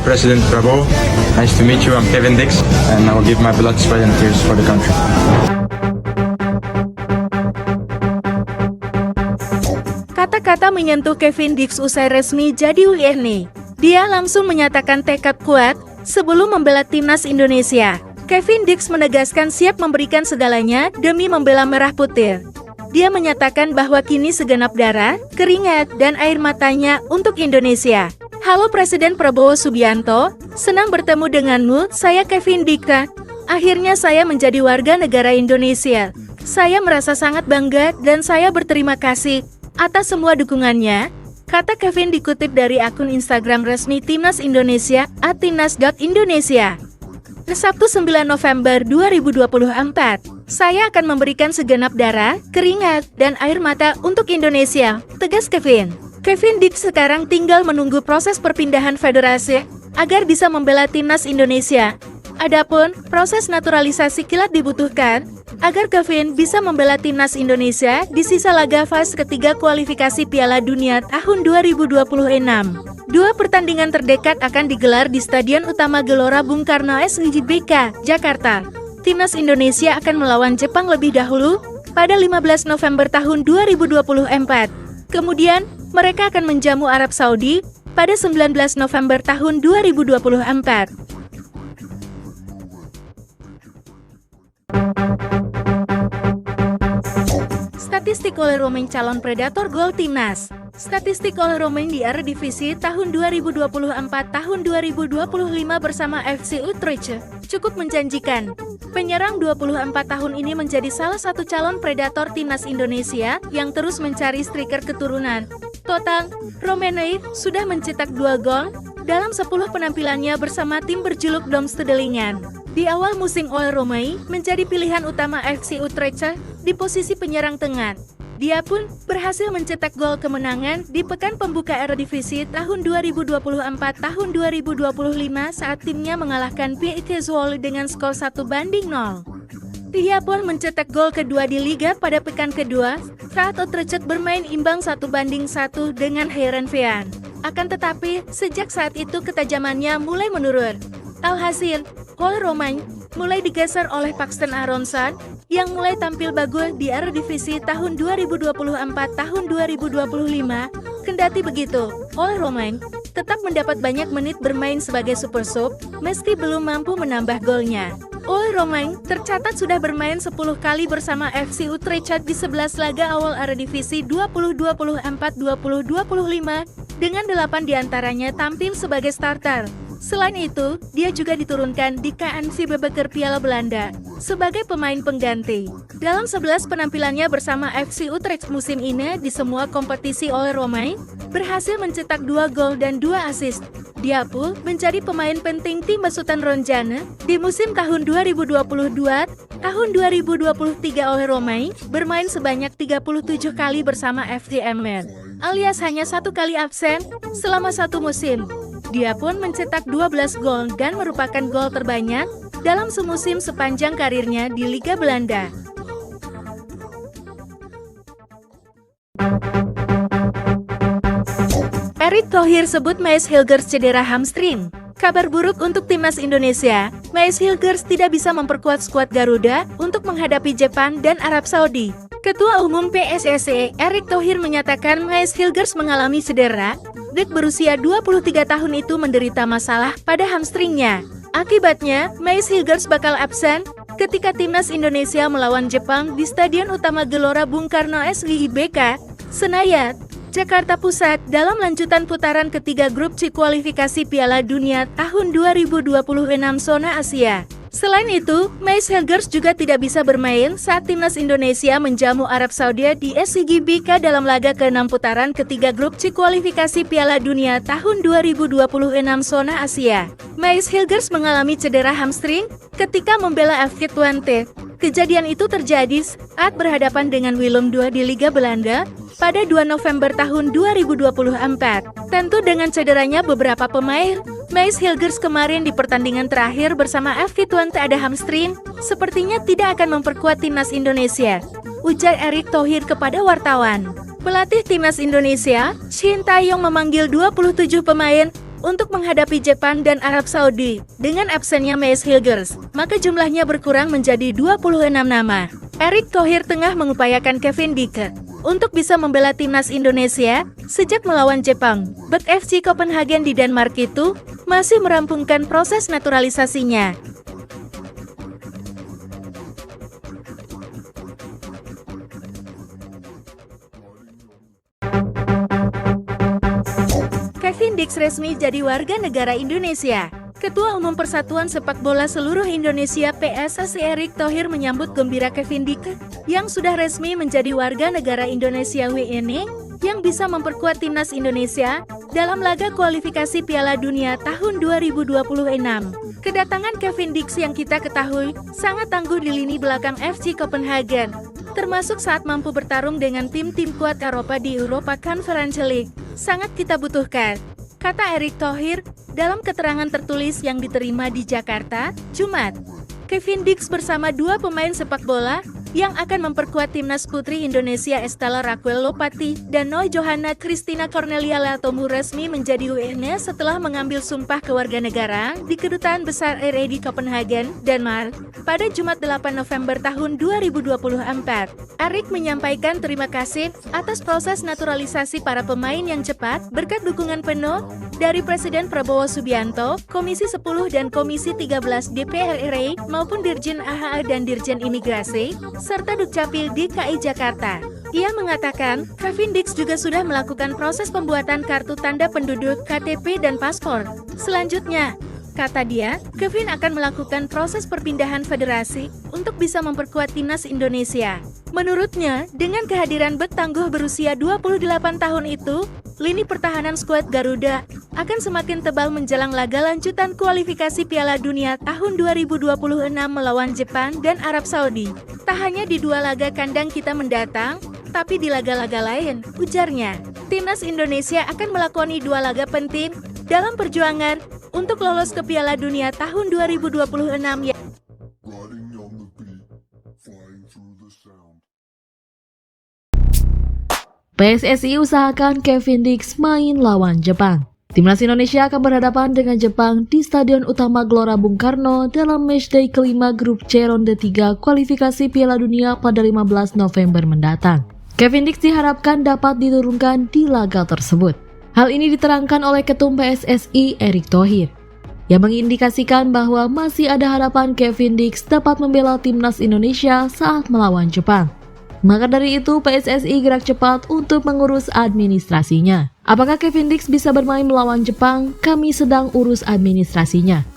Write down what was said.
President Prabowo. Nice to meet you. I'm Kevin Dix, and I will give my blood, sweat, and tears for the country. Kata-kata menyentuh Kevin Dix usai resmi jadi WNI. Dia langsung menyatakan tekad kuat sebelum membela timnas Indonesia. Kevin Dix menegaskan siap memberikan segalanya demi membela merah putih. Dia menyatakan bahwa kini segenap darah, keringat, dan air matanya untuk Indonesia. Halo Presiden Prabowo Subianto, senang bertemu denganmu, saya Kevin Dix. Akhirnya saya menjadi warga negara Indonesia. Saya merasa sangat bangga dan saya berterima kasih atas semua dukungannya, kata Kevin dikutip dari akun Instagram resmi Timnas Indonesia @timnas.indonesia. Sabtu 9 November 2024. Saya akan memberikan segenap darah, keringat, dan air mata untuk Indonesia, tegas Kevin. Kevin Dix sekarang tinggal menunggu proses perpindahan federasi agar bisa membela timnas Indonesia. Adapun proses naturalisasi kilat dibutuhkan agar Kevin bisa membela timnas Indonesia di sisa laga fase ketiga kualifikasi Piala Dunia tahun 2026. Dua pertandingan terdekat akan digelar di Stadion Utama Gelora Bung Karno SGBK, Jakarta. Timnas Indonesia akan melawan Jepang lebih dahulu pada 15 November tahun 2024. Kemudian, mereka akan menjamu Arab Saudi pada 19 November tahun 2024. Statistik oleh Romain calon predator gol timnas. Statistik oleh Romain di Eredivisie tahun 2024-2025 bersama FC Utrecht cukup menjanjikan. Penyerang 24 tahun ini menjadi salah satu calon predator timnas Indonesia yang terus mencari striker keturunan. Total, Romain sudah mencetak 2 gol dalam 10 penampilannya bersama tim berjuluk Domstedelingan. Di awal musim Ole Romain menjadi pilihan utama FC Utrecht di posisi penyerang tengah. Dia pun berhasil mencetak gol kemenangan di pekan pembuka Eredivisie tahun 2024-2025 saat timnya mengalahkan PSV Zwolle dengan skor 1-0. Dia pun mencetak gol kedua di Liga pada pekan kedua saat Utrecht bermain imbang 1-1 dengan Heerenveen. Akan tetapi, sejak saat itu ketajamannya mulai menurun. Alhasil, Ole Romain mulai digeser oleh Paxton Aronson yang mulai tampil bagus di Eredivisie tahun 2024-2025. Kendati begitu, Ole Romain tetap mendapat banyak menit bermain sebagai super sub meski belum mampu menambah golnya. Ole Romain tercatat sudah bermain 10 kali bersama FC Utrecht di 11 laga awal Eredivisie 2024-2025 dengan 8 diantaranya tampil sebagai starter. Selain itu, dia juga diturunkan di KNVB Beker Piala Belanda sebagai pemain pengganti. Dalam 11 penampilannya bersama FC Utrecht musim ini di semua kompetisi, Ole Romain berhasil mencetak 2 gol dan 2 assist. Dia pun menjadi pemain penting tim besutan Ronjane di musim tahun 2022. Tahun 2023 Ole Romain bermain sebanyak 37 kali bersama FC Emmen, alias hanya 1 kali absen selama 1 musim. Dia pun mencetak 12 gol dan merupakan gol terbanyak dalam semusim sepanjang karirnya di Liga Belanda. Erick Thohir sebut Maes Hilgers cedera hamstring. Kabar buruk untuk timnas Indonesia, Maes Hilgers tidak bisa memperkuat skuad Garuda untuk menghadapi Jepang dan Arab Saudi. Ketua Umum PSSI, Erick Thohir menyatakan Maes Hilgers mengalami cedera. Bek berusia 23 tahun itu menderita masalah pada hamstringnya. Akibatnya, Maes Hilgers bakal absen ketika timnas Indonesia melawan Jepang di Stadion Utama Gelora Bung Karno SGBK, Senayan, Jakarta Pusat dalam lanjutan putaran ketiga grup C kualifikasi Piala Dunia tahun 2026 zona Asia. Selain itu, Maes Hilgers juga tidak bisa bermain saat timnas Indonesia menjamu Arab Saudi di SCGBK dalam laga ke-6 putaran ketiga grup C kualifikasi Piala Dunia tahun 2026 zona Asia. Maes Hilgers mengalami cedera hamstring ketika membela FC Twente. Kejadian itu terjadi saat berhadapan dengan Willem II di Liga Belanda pada 2 November tahun 2024. Tentu dengan cederanya beberapa pemain, Maes Hilgers kemarin di pertandingan terakhir bersama FC Twente ada hamstring, sepertinya tidak akan memperkuat timnas Indonesia, ujar Erick Thohir kepada wartawan. Pelatih timnas Indonesia, Shin Tae-yong memanggil 27 pemain untuk menghadapi Jepang dan Arab Saudi. Dengan absennya Maes Hilgers, maka jumlahnya berkurang menjadi 26 nama. Erick Thohir tengah mengupayakan Kevin Dix untuk bisa membela timnas Indonesia sejak melawan Jepang. Bek FC Copenhagen di Denmark itu masih merampungkan proses naturalisasinya. Kevin Dix resmi jadi warga negara Indonesia. Ketua Umum Persatuan Sepak Bola Seluruh Indonesia PSSI Erick Thohir menyambut gembira Kevin Dix yang sudah resmi menjadi warga negara Indonesia WNI yang bisa memperkuat timnas Indonesia dalam laga kualifikasi Piala Dunia tahun 2026. Kedatangan Kevin Dix yang kita ketahui sangat tangguh di lini belakang FC Copenhagen, termasuk saat mampu bertarung dengan tim-tim kuat Eropa di Europa Conference League, sangat kita butuhkan, kata Erick Thohir dalam keterangan tertulis yang diterima di Jakarta, Jumat. Kevin Dix bersama dua pemain sepak bola yang akan memperkuat timnas putri Indonesia Estella Raquel Lopati dan Noi Johanna Christina Cornelia Latomu resmi menjadi WNI setelah mengambil sumpah kewarganegaraan di Kedutaan Besar RI di Copenhagen, Denmark, pada Jumat 8 November tahun 2024. Erick menyampaikan terima kasih atas proses naturalisasi para pemain yang cepat berkat dukungan penuh dari Presiden Prabowo Subianto, Komisi 10 dan Komisi 13 DPR RI maupun Dirjen AHA dan Dirjen Imigrasi, serta Dukcapil DKI Jakarta. Ia mengatakan, Kevin Dix juga sudah melakukan proses pembuatan kartu tanda penduduk, KTP dan paspor. Selanjutnya, kata dia, Kevin akan melakukan proses perpindahan federasi untuk bisa memperkuat timnas Indonesia. Menurutnya, dengan kehadiran bek tangguh berusia 28 tahun itu, lini pertahanan skuad Garuda akan semakin tebal menjelang laga lanjutan kualifikasi Piala Dunia tahun 2026 melawan Jepang dan Arab Saudi. Tak hanya di dua laga kandang kita mendatang, tapi di laga-laga lain, ujarnya. Timnas Indonesia akan melakoni dua laga penting dalam perjuangan untuk lolos ke Piala Dunia tahun 2026 ya. PSSI usahakan Kevin Dix main lawan Jepang. Timnas Indonesia akan berhadapan dengan Jepang di Stadion Utama Gelora Bung Karno dalam matchday kelima grup C ronde 3 kualifikasi Piala Dunia pada 15 November mendatang. Kevin Dix diharapkan dapat diturunkan di laga tersebut. Hal ini diterangkan oleh Ketum PSSI Erick Thohir, yang mengindikasikan bahwa masih ada harapan Kevin Dix dapat membela timnas Indonesia saat melawan Jepang. Maka dari itu PSSI gerak cepat untuk mengurus administrasinya. Apakah Kevin Dix bisa bermain melawan Jepang? Kami sedang urus administrasinya.